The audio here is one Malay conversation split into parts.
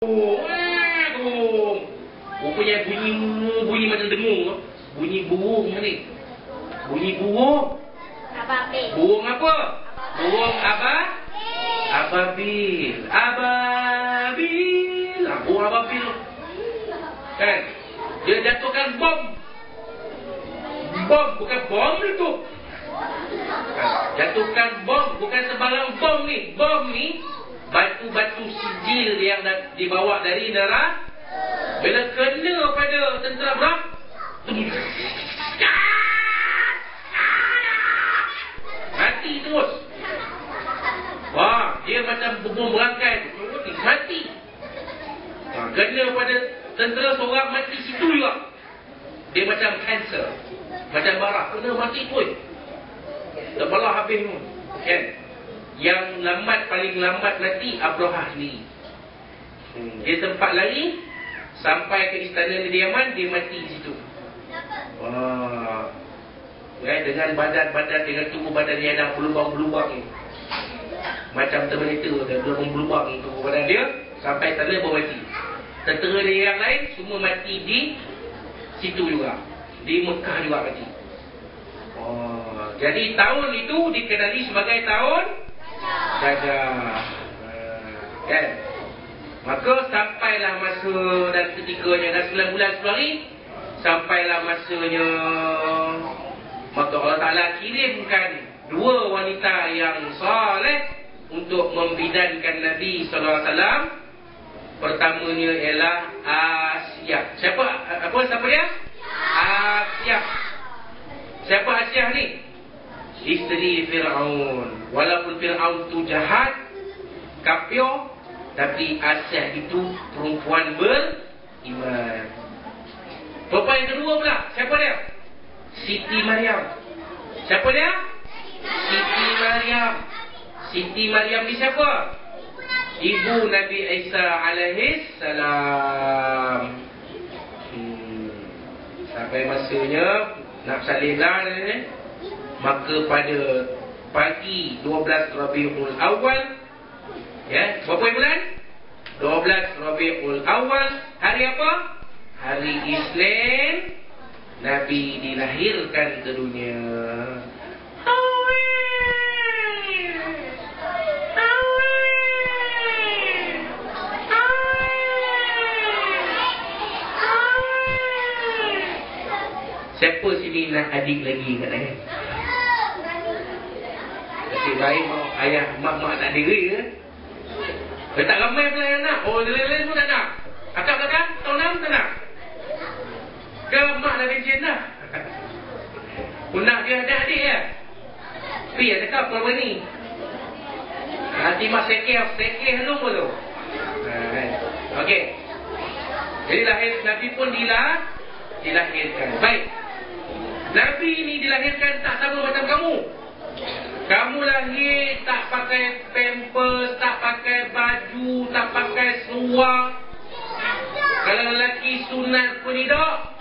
Rupanya bunyi macam dengung. Bunyi burung ni. Bunyi burung. Burung apa? Burung ababil. Ababil. Burung ababil. Kan? Dia jatuhkan bom. Bom, bukan bom itu. Jatuhkan bom, bukan sembarang bom ni. Bom ni batu-batu sijil yang dibawa dari neraka. Bila kena pada tentera berat, mati terus. Wah, dia macam bom berangkai, mati. Kena pada tentera seorang, mati situ juga. Dia macam kanser, macam barah, kena mati pun. Terbelah habis pun, kan? Yang lambat, paling lambat mati Abrahah ni. Dia sempat lari sampai ke istana kediaman, dia mati di situ. Wah, dengan badan-badan, dengan tubuh badan dia ada berlubang-berlubang ni. Macam Terminator, ada berlubang-berlubang ni tubuh badan dia, sampai istana baru mati. Tentera dia yang lain semua mati di situ juga, di Mekah juga mati. Jadi tahun itu dikenali sebagai tahun Gajah. Kan? Maka sampailah masa dan ketikanya, dah 9 bulan 10 hari, sampailah masanya. Maka Allah Ta'ala kirimkan 2 wanita yang saleh untuk membidankan Nabi SAW. Pertamanya ialah Asyah. Siapa dia? Asyah. Siapa Asyah ni? Isteri Fir'aun. Walaupun Fir'aun tu jahat, kafir, tapi Asyah itu perempuan beriman. Perempuan yang kedua pula, siapa dia? Siti Maryam. Siapa dia? Siti Maryam. Siti Maryam ni siapa? Ibu Nabi Isa alaihis salam. Sampai masanya nak salihlah ni. Maka pada pagi 12 Rabiul Awal, ya, berapa bulan? 12 Rabiul Awal. Hari apa? Hari Isnin. Nabi dilahirkan ke dunia. Siapa sini nak adik lagi kat lain? Nasib baik ayah mak tak diri ke? Tak ramai pula yang nak. Oh, lain-lain pun tak nak. Akak belakang tahun 6 tak nak. Ke mak dah kencin dah. Nak dia ada adik ya? Tapi ya cakap apa ni? Nanti mak sekeh helung pun tu. Okey. Jadi lahir Nabi pun dilahirkan. Baik. Nabi ni dilahirkan tak sama macam kamu. Kamu lahir tak pakai pampers, tak pakai baju, tak pakai seluar. Kalau lelaki sunat pun tidak.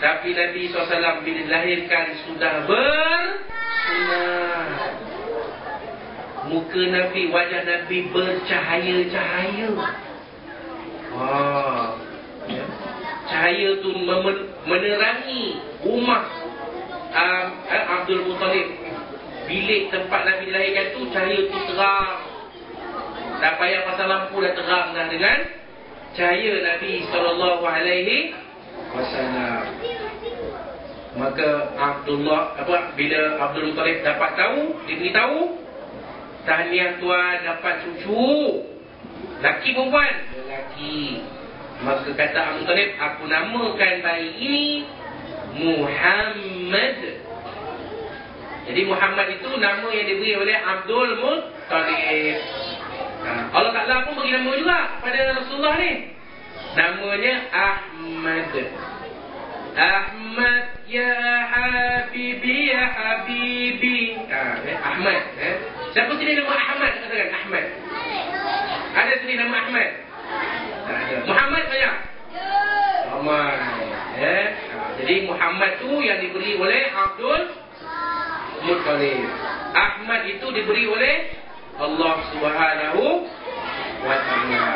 Tapi Nabi SAW bila dilahirkan sudah bersunat. Muka Nabi, wajah Nabi bercahaya-cahaya. Cahaya tu menerangi rumah Abdul Muttalib. Bilik tempat Nabi dilahirkan tu, cahaya tu terang. Tak payah pasal lampu, dah terang dah dengan cahaya Nabi SAW. Maka bila Abdul Muttalib dapat tahu, diberitahu, tahniah tuan dapat cucu. Laki perempuan? Lelaki. Maka kata Abdul Muttalib, aku namakan bayi ini Muhammad. Jadi Muhammad itu nama yang diberi oleh Abdul Muttalib. Allah Ta'ala pun bagi nama juga pada Rasulullah ni. Namanya Ahmad. Ahmad ya Habibi, ya Habibi. Ahmad. Siapa sini nama Ahmad? Katakan Ahmad. Ada sini nama Ahmad? Muhammad banyak? Muhammad. Jadi Muhammad tu yang diberi oleh Abdul Muttalib. Ahmad itu diberi oleh Allah Subhanahu wa Ta'ala.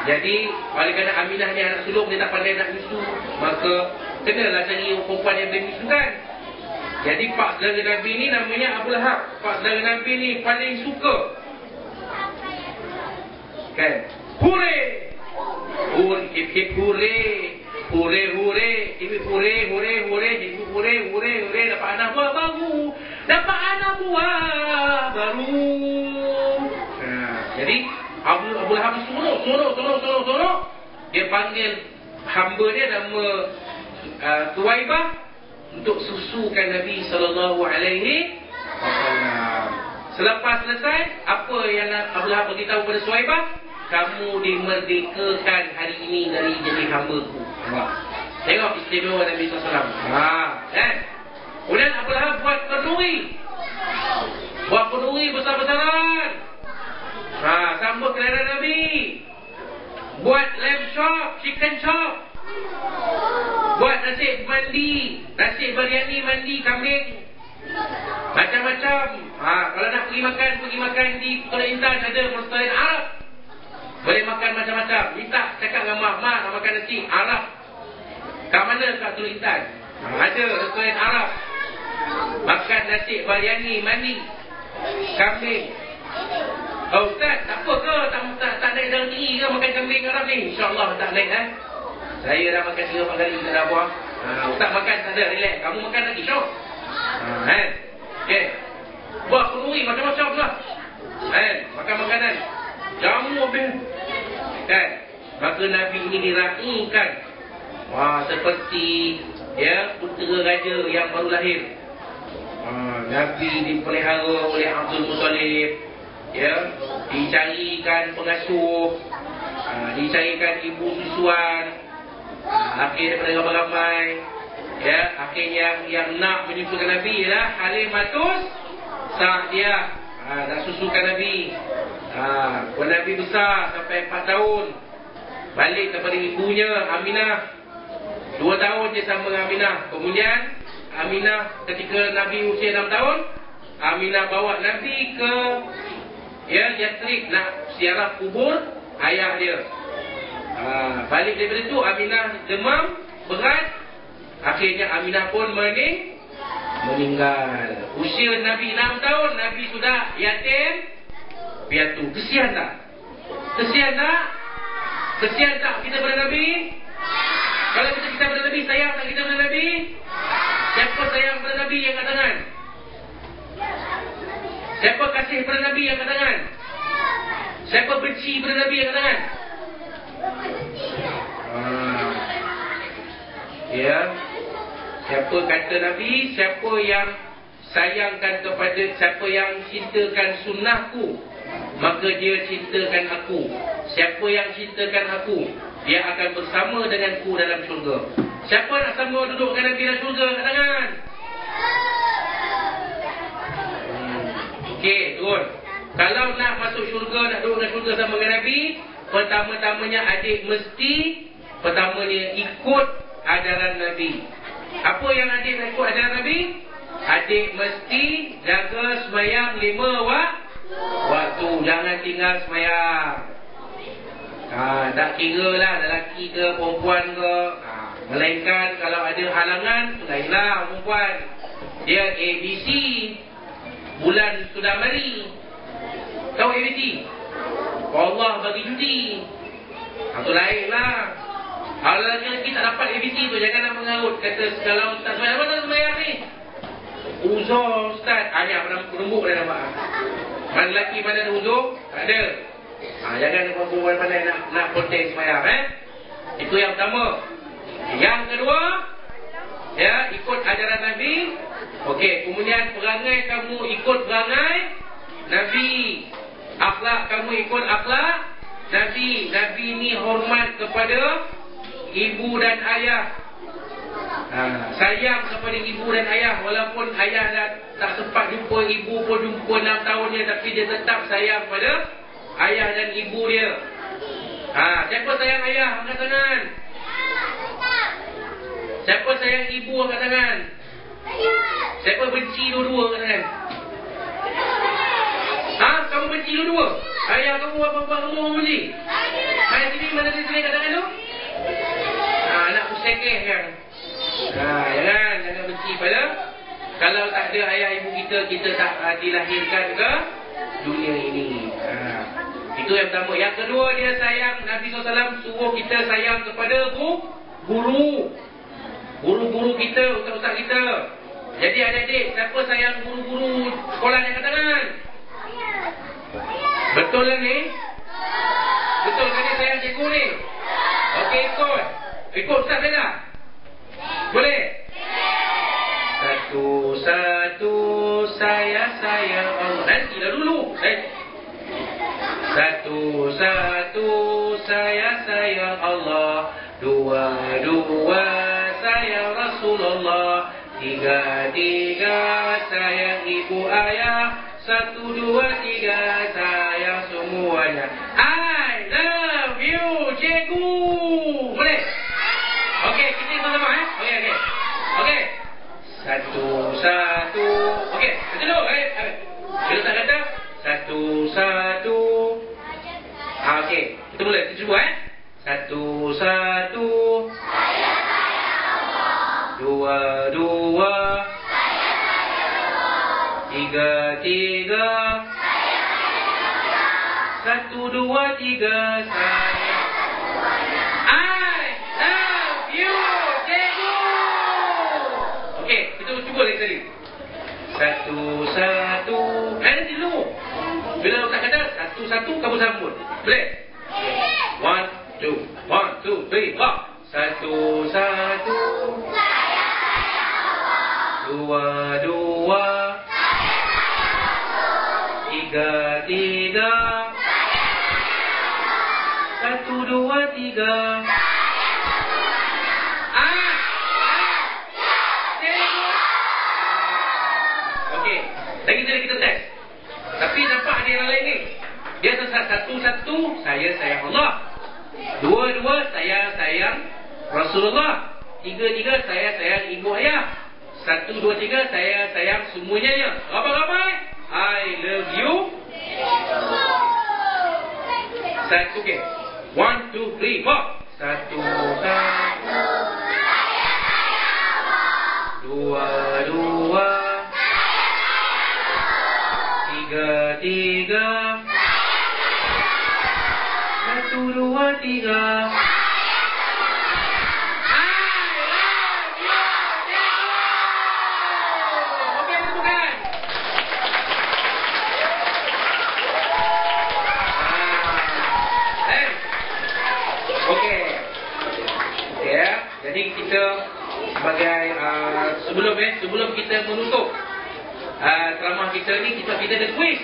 Jadi oleh kerana Aminah ni anak sulung, dia tak pandai nak nyusu, maka kenalah cari perempuan yang boleh nyusukan. Jadi pak saudara Nabi ni namanya Abu Lahab. Pak saudara Nabi ni paling suka kan, hure hip hip hure, hure hure, ibu hure hure hure, ibu hure hure hure, dapat anak buah baru, dapat anak buah baru. Jadi Abu Lahab sorok. Dia panggil hamba dia nama Suwaibah untuk susukan Nabi sallallahu alaihi wasallam. Selepas selesai, apa yang Abu Lahab beritahu pada Suwaibah? Kamu dimerdekakan hari ini dari jadi hamba-Ku. Tengok istimewa Nabi sallallahu alaihi wasallam. Kan? Kemudian Abu Lahab buat kenduri besar-besaran. Sambut kedatangan Nabi. Buat lamb chop, chicken chop. Buat nasi mandi, nasi biryani mandi kambing. Macam-macam. Kalau nak pergi makan di Kota Intan ada restoran Arab. Boleh makan macam-macam. Minta cakap dengan mak nak makan nasi Arab. Kat mana kat Kota Intan? Ada restoran Arab. Makan nasi biryani mandi kambing. Oh Ustaz, tak apa ke? Tak naik darah tinggi ke makan kambing Arab ni? InsyaAllah tak naik Saya dah makan 3-4 kali tak ada buah. Ustaz makan tak ada, relax. Kamu makan lagi, syok. Okay. Buat kenduri macam-macam lah. Makan makanan. Jamu habis. Kan? Maka Nabi ini diraikan. Seperti putera raja yang baru lahir. Nabi dipelihara oleh Abdul Muttalib. Dicarikan pengasuh, dicarikan ibu susuan. Akhir daripada ramai-ramai, akhirnya yang nak menyusukan Nabi ialah Halimatus Sa'diyah. Nak susukan Nabi. Nabi besar sampai 4 tahun. Balik kepada ibunya Aminah. 2 tahun je sama dengan Aminah. Kemudian Aminah ketika Nabi usia 6 tahun, Aminah bawa Nabi ke Yathrib nak ziarah kubur ayah dia. Balik daripada itu Aminah demam berat. Akhirnya Aminah pun meninggal. Usia Nabi 6 tahun, Nabi sudah yatim piatu. Kesian tak? Kesian tak kita pada Nabi? Kalau kita pada Nabi, sayang tak kita pada Nabi? Siapa sayang pada Nabi yang angkat tangan? Siapa kasih pada Nabi yang angkat tangan? Siapa benci pada Nabi yang angkat tangan? Siapa kata Nabi? Siapa yang sayangkan kepada, siapa yang cintakan sunnahku, maka dia cintakan aku. Siapa yang cintakan aku, dia akan bersama denganku dalam syurga. Siapa nak sama duduk dengan Nabi dalam syurga? Angkat tangan. Okey, turun. Kalau nak masuk syurga, nak duduk dalam syurga sama dengan Nabi, pertama-tamanya adik mesti pertamanya ikut ajaran Nabi. Apa yang adik nak ikut ajaran Nabi? Adik mesti jaga sembahyang 5 waktu. Jangan tinggal sembahyang. Tak kira lah lelaki ke perempuan ke. Melainkan kalau ada halangan, lainlah perempuan. Dia ABC. Bulan sudah mari. Tahu ABC? Allah bagi cuti. Itu lain lah. Kalau lelaki tak dapat ABC tu, jangan nak mengarut. Kata kalau Ustaz sembahyang, mana sembahyang ni? Uzur Ustaz. Ayah pernah rembuk dah nampak. Mana lelaki mana ada uzur? Tak ada. Jangan perempuan pandai nak protes sembahyang. Itu yang pertama. Yang kedua, ikut ajaran Nabi. Okey, kemudian perangai kamu ikut perangai Nabi. Akhlak kamu ikut akhlak Nabi. Nabi ni hormat kepada ibu dan ayah. Sayang kepada ibu dan ayah. Walaupun ayah dah tak sempat jumpa, ibu pun jumpa 6 tahunnya, tapi dia tetap sayang pada ayah dan ibu dia. Siapa sayang ayah? Angkat tangan. Siapa sayang ibu? Angkat tangan. Siapa benci dua-dua? Angkat tangan. Kamu benci dua-dua? Ayah kamu, apa kamu benci? Ayah sini mana mana di sini katakan tu? Anak pusekeh kan. Jangan benci pada. Kalau tak ada ayah ibu kita, kita tak dilahirkan ke dunia ini. Itu yang pertama. Yang kedua, dia sayang. Nabi SAW suruh kita sayang kepada guru. Guru-guru kita, ustaz-ustaz kita. Jadi adik-adik, siapa sayang guru-guru sekolah yang katakan? Betul lah ni? Betul kan dia sayang cikgu ni? Okey, ikut. Ikut ustaz saya tak? Boleh? Satu-satu saya sayang Allah. Nanti dah dulu. Satu-satu saya sayang Allah. Dua-dua sayang Rasulullah. Tiga-tiga sayang ibu ayah. 1, 2, 3 sayang semuanya. I love you cikgu. Boleh? Okey, kita sama-sama Okey. Satu-satu. Okey, kita dulu. Kita tak kata satu-satu. Okey, kita mula. Kita cuba Satu-satu. Dua-dua. Tiga-tiga. 1, 2, 3 sayang. I love you cikgu. Okey, kita cuba lagi sekali. Satu-satu. Nanti dulu. Bila tak kata satu-satu, kamu sambut. Boleh? 1, 2, 3, 4. Satu-satu. Dua-dua. Tiga-tiga. 1, 2, 3. Okey, lagi sekali kita test. Tapi nampak ada yang lain ni. Dia satu-satu saya sayang Allah. Dua-dua saya sayang Rasulullah. Tiga-tiga saya sayang ibu ayah. 1, 2, 3 saya sayang semuanya. Ramai-ramai I love you. Satu, okey. 1, 2, 3, 4. Satu-satu. Dua-dua. Tiga-tiga. 1, 2, 3. Jadi kita sebagai sebelum kita menutup ceramah kita ni, kita ada quiz.